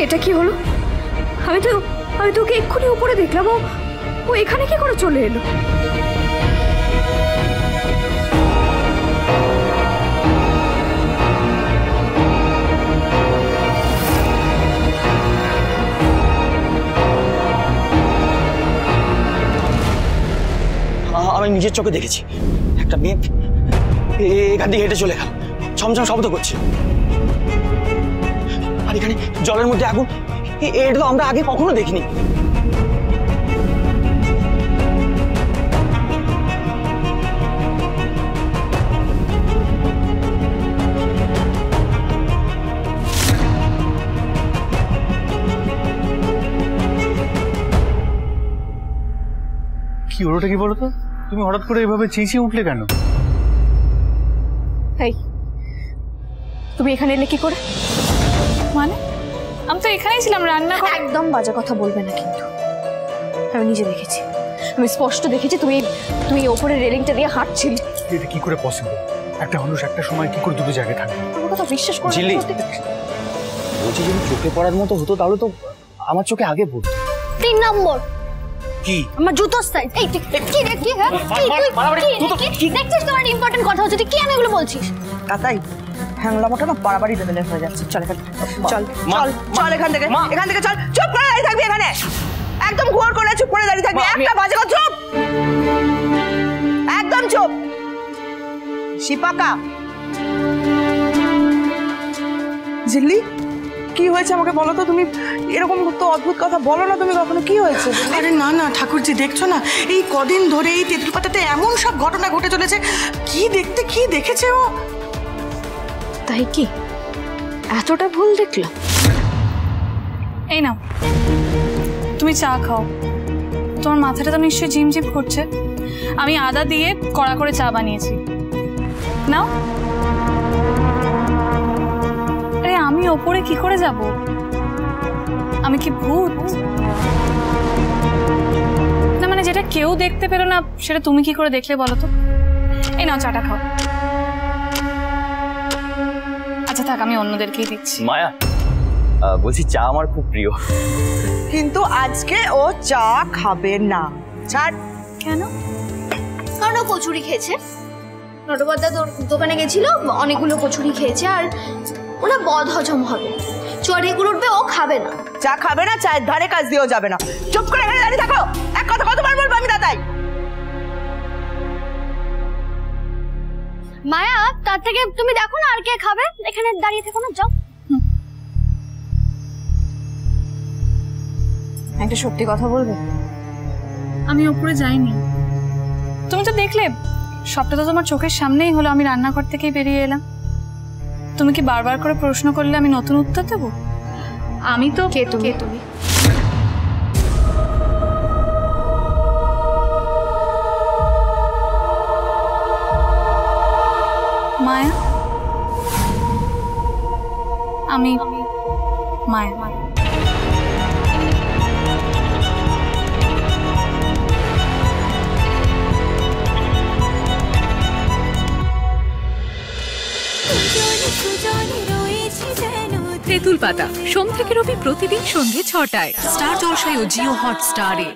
এটা কি হলো? আমি তো ওকে এক্ষুনি উপরে দেখলাম, ও এখানে কি করে চলে এলো? আমি নিজের চোখে দেখেছি একটা মেয়ে এখান থেকে হেঁটে চলে গেল, ছমছম শব্দ করছে। আর এখানে জলের মধ্যে আগুন, এটা তো আমরা আগে কখনো দেখিনি। কি ওটা কি বলো তো? তুমি হঠাৎ করে এভাবে চেঁচিয়ে উঠলে কেন? এই তুমি এখানে এলে কি করে? মানে আমি তো এখানেই ছিলাম রান্না করে। একদম বাজে কথা বলবে না কিন্তু। আমি নিজে দেখেছি, আমি স্পষ্ট দেখেছি তুমি ওপরে রেলিংটা দিয়ে হাঁটছিলে। এটা কি করে পসিবল? একটা মানুষ একটা সময় কি করে দুটো জায়গায় থাকে? আমার কথা বিশ্বাস করো। ঝিল্লি, বলছি যদি চোখে পড়ার মতো হতো তাহলে তো আমার চোখে আগে পড়তো। 3 নম্বর কি? আমার জুতোর সাইজ। এই কি রে, কি হ্যাঁ কি দেখছিস? তোমার ইম্পর্টেন্ট কথা হচ্ছে, তুই কি আমি এগুলো বলছিস? তাই হ্যাংলামোটা না বাড়াবাড়ি লেভেলের হয়ে যাচ্ছে। চল এখান চল চল চল এখান থেকে চল। চুপ করে দাঁড়িয়ে থাকবি এখানে, একদম ঘোর করে চুপ করে দাঁড়িয়ে থাকবি। একটা বাজে কথা, চুপ, একদম চুপ। শিপাকা, ঝিল্লি কি হয়েছে আমাকে বলো তো? তুমি এরকম তো অদ্ভুত কথা বলো না তুমি কখনো। কি হয়েছে? আরে না না ঠাকুরজি, দেখছো না এই কদিন ধরে এই তেঁতুল পাতাতে এমন সব ঘটনা ঘটে চলেছে। কি দেখেছে ও? তাই কি এতটা ভুল দেখলাম? এই নাও তুমি চা খাও, তোমার মাথাটা তো নিশ্চয়ই ঝিমঝিম করছে। আমি আদা দিয়ে কড়া করে চা বানিয়েছি, নাও। আরে আমি ওপরে কি করে যাব? আমি কি ভূত? না মানে যেটা কেউ দেখতে পেলো না সেটা তুমি কি করে দেখলে বলো তো? এই নাও চাটা খাও। আচ্ছা থাক, আমি অন্যদেরকেই দিচ্ছি। মায়া, বলছি চা আমার খুব প্রিয়, কিন্তু আজকে ও চা খাবে না। ছাড়। কেন? কারণ ও কচুরি খেয়েছে, নটবরদা দোকানে গেছিল, অনেকগুলো কচুরি খেয়েছে, আর ওরা বদ হজম হবে, চড়েগুলো উঠবে, ও খাবে না। চা খাবে না, চায়ের ধারে কাজ দিয়েও যাবে না। চুপ করে এখানে দাঁড়িয়ে থাকো। এক কথা কতবার বলবো আমি দাদাই? মায়া, তার থেকে তুমি দেখো না আর কে খাবে, এখানে দাঁড়িয়ে থেকো না, যাও। একটা সত্যি কথা বলবে? আমি ওপরে যাইনি, তুমি তো দেখলে সবটা তো তোমার চোখের সামনেই হলো। আমি রান্নাঘর থেকেই বেরিয়ে এলাম। তুমি কি বারবার করে প্রশ্ন করলে আমি নতুন উত্তর দেবো? আমি তো কে তুমি? মায়া, আমি মায়া। তেঁতুল পাতা সোম থেকে রবি প্রতিদিন সন্ধ্যে ৬টায় স্টার জলসায় ও জিও হটস্টারে।